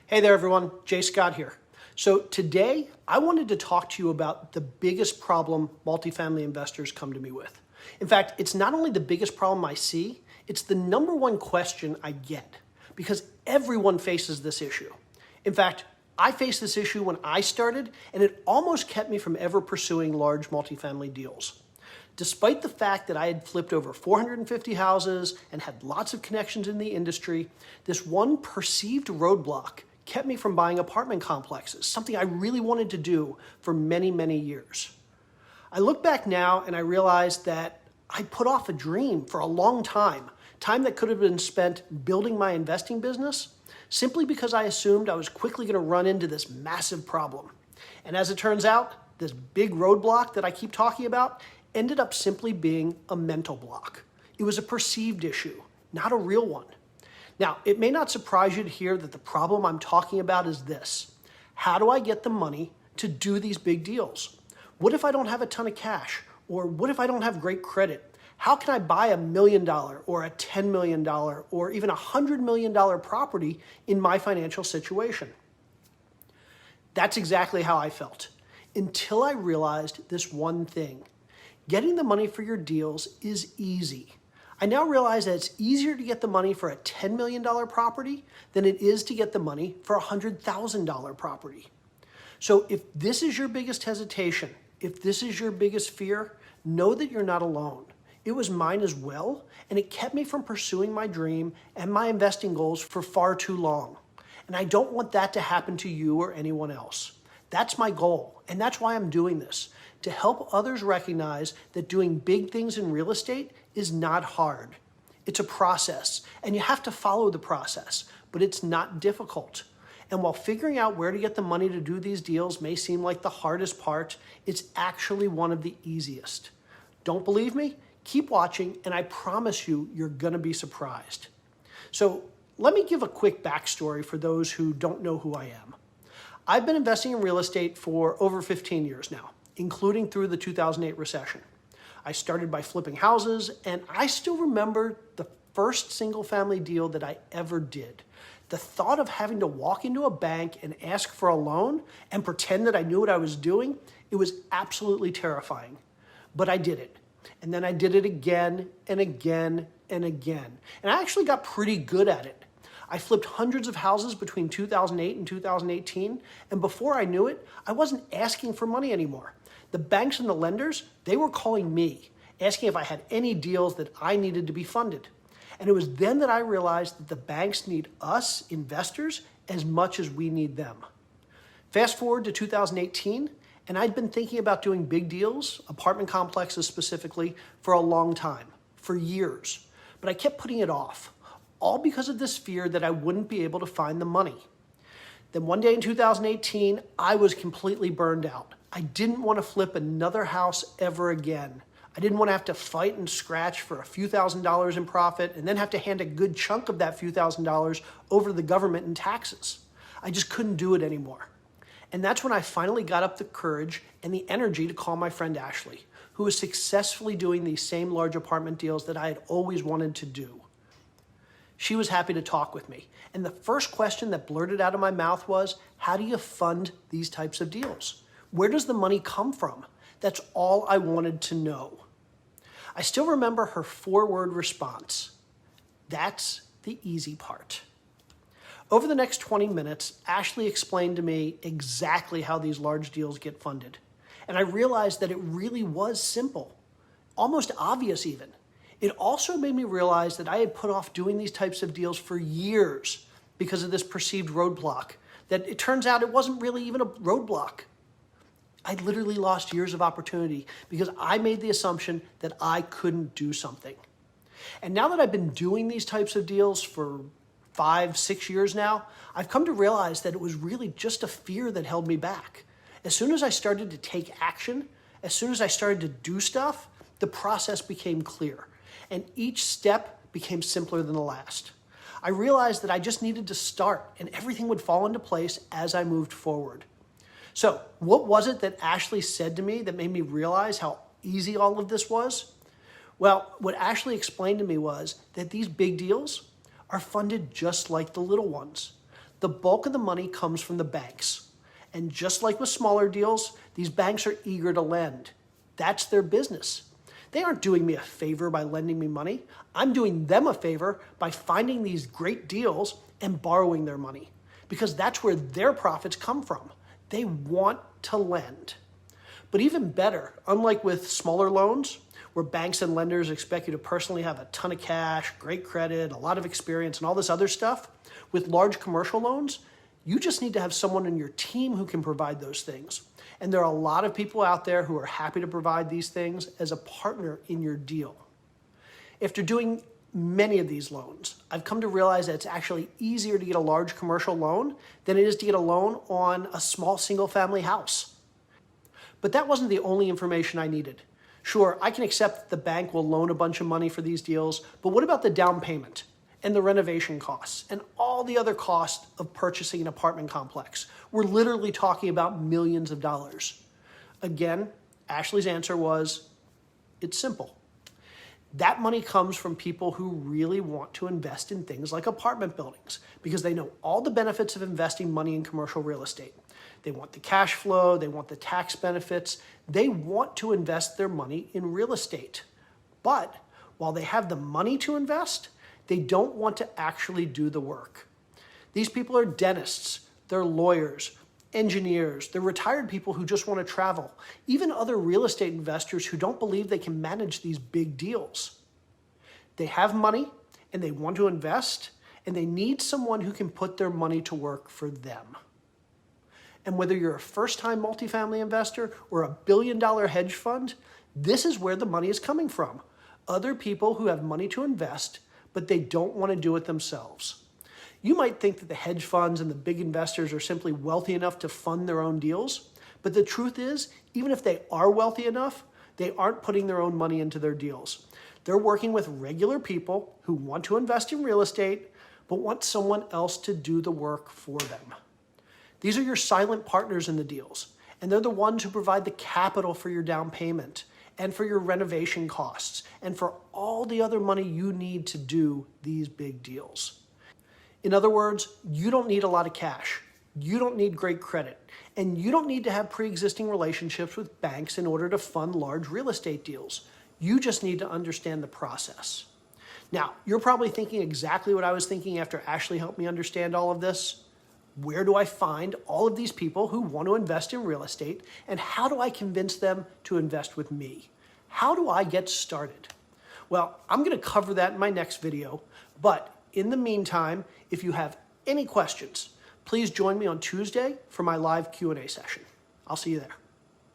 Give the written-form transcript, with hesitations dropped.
Hey there everyone, Jay Scott here. So today I wanted to talk to you about the biggest problem multifamily investors come to me with. In fact, it's not only the biggest problem I see, it's the number one question I get because everyone faces this issue. In fact, I faced this issue when I started and it almost kept me from ever pursuing large multifamily deals. Despite the fact that I had flipped over 450 houses and had lots of connections in the industry, this one perceived roadblock kept me from buying apartment complexes, something I really wanted to do for many, many years. I look back now and I realized that I put off a dream for a long time that could have been spent building my investing business, simply because I assumed I was quickly going to run into this massive problem. And as it turns out, this big roadblock that I keep talking about ended up simply being a mental block. It was a perceived issue, not a real one. Now, it may not surprise you to hear that the problem I'm talking about is this. How do I get the money to do these big deals? What if I don't have a ton of cash? Or what if I don't have great credit? How can I buy $1 million or a $10 million or even $100 million property in my financial situation? That's exactly how I felt until I realized this one thing. Getting the money for your deals is easy. I now realize that it's easier to get the money for a $10 million property than it is to get the money for a $100,000 property. So if this is your biggest hesitation, if this is your biggest fear, know that you're not alone. It was mine as well, and it kept me from pursuing my dream and my investing goals for far too long. And I don't want that to happen to you or anyone else. That's my goal, and that's why I'm doing this, to help others recognize that doing big things in real estate is not hard. It's a process, and you have to follow the process, but it's not difficult. And while figuring out where to get the money to do these deals may seem like the hardest part, it's actually one of the easiest. Don't believe me? Keep watching, and I promise you, you're gonna be surprised. So let me give a quick backstory for those who don't know who I am. I've been investing in real estate for over 15 years now, including through the 2008 recession. I started by flipping houses, and I still remember the first single-family deal that I ever did. The thought of having to walk into a bank and ask for a loan and pretend that I knew what I was doing, it was absolutely terrifying. But I did it. And then I did it again and again and again. And I actually got pretty good at it. I flipped hundreds of houses between 2008 and 2018, and before I knew it, I wasn't asking for money anymore. The banks and the lenders, they were calling me, asking if I had any deals that I needed to be funded. And it was then that I realized that the banks need us, investors, as much as we need them. Fast forward to 2018, and I'd been thinking about doing big deals, apartment complexes specifically, for a long time, for years. But I kept putting it off, all because of this fear that I wouldn't be able to find the money. Then one day in 2018, I was completely burned out. I didn't want to flip another house ever again. I didn't want to have to fight and scratch for a few $1,000s in profit and then have to hand a good chunk of that few $1,000s over to the government in taxes. I just couldn't do it anymore. And that's when I finally got up the courage and the energy to call my friend Ashley, who was successfully doing these same large apartment deals that I had always wanted to do. She was happy to talk with me. And the first question that blurted out of my mouth was, how do you fund these types of deals? Where does the money come from? That's all I wanted to know. I still remember her 4-word response. That's the easy part. Over the next 20 minutes, Ashley explained to me exactly how these large deals get funded. And I realized that it really was simple, almost obvious even. It also made me realize that I had put off doing these types of deals for years because of this perceived roadblock, that it turns out it wasn't really even a roadblock. I literally lost years of opportunity because I made the assumption that I couldn't do something. And now that I've been doing these types of deals for 5, 6 years now, I've come to realize that it was really just a fear that held me back. As soon as I started to take action, as soon as I started to do stuff, the process became clear. And each step became simpler than the last. I realized that I just needed to start and everything would fall into place as I moved forward. So what was it that Ashley said to me that made me realize how easy all of this was? Well, what Ashley explained to me was that these big deals are funded just like the little ones. The bulk of the money comes from the banks. And just like with smaller deals, these banks are eager to lend. That's their business. They aren't doing me a favor by lending me money. I'm doing them a favor by finding these great deals and borrowing their money, because that's where their profits come from. They want to lend. But even better, unlike with smaller loans, where banks and lenders expect you to personally have a ton of cash, great credit, a lot of experience, and all this other stuff, with large commercial loans, you just need to have someone on your team who can provide those things. And there are a lot of people out there who are happy to provide these things as a partner in your deal. After doing many of these loans, I've come to realize that it's actually easier to get a large commercial loan than it is to get a loan on a small single-family house. But that wasn't the only information I needed. Sure, I can accept that the bank will loan a bunch of money for these deals, but what about the down payment and the renovation costs and all the other costs of purchasing an apartment complex? We're literally talking about millions of dollars. Again, Ashley's answer was, it's simple. That money comes from people who really want to invest in things like apartment buildings because they know all the benefits of investing money in commercial real estate. They want the cash flow, they want the tax benefits, they want to invest their money in real estate. But while they have the money to invest, they don't want to actually do the work. These people are dentists, they're lawyers, engineers, they're retired people who just want to travel, even other real estate investors who don't believe they can manage these big deals. They have money and they want to invest, and they need someone who can put their money to work for them. And whether you're a first-time multifamily investor or a billion-dollar hedge fund, this is where the money is coming from. Other people who have money to invest, but they don't want to do it themselves. You might think that the hedge funds and the big investors are simply wealthy enough to fund their own deals, but the truth is, even if they are wealthy enough, they aren't putting their own money into their deals. They're working with regular people who want to invest in real estate, but want someone else to do the work for them. These are your silent partners in the deals, and they're the ones who provide the capital for your down payment and for your renovation costs and for all the other money you need to do these big deals. In other words, you don't need a lot of cash, you don't need great credit, and you don't need to have pre-existing relationships with banks in order to fund large real estate deals. You just need to understand the process. Now, you're probably thinking exactly what I was thinking after Ashley helped me understand all of this. Where do I find all of these people who want to invest in real estate, and how do I convince them to invest with me? How do I get started? Well, I'm going to cover that in my next video, but in the meantime, if you have any questions, please join me on Tuesday for my live Q&A session. I'll see you there.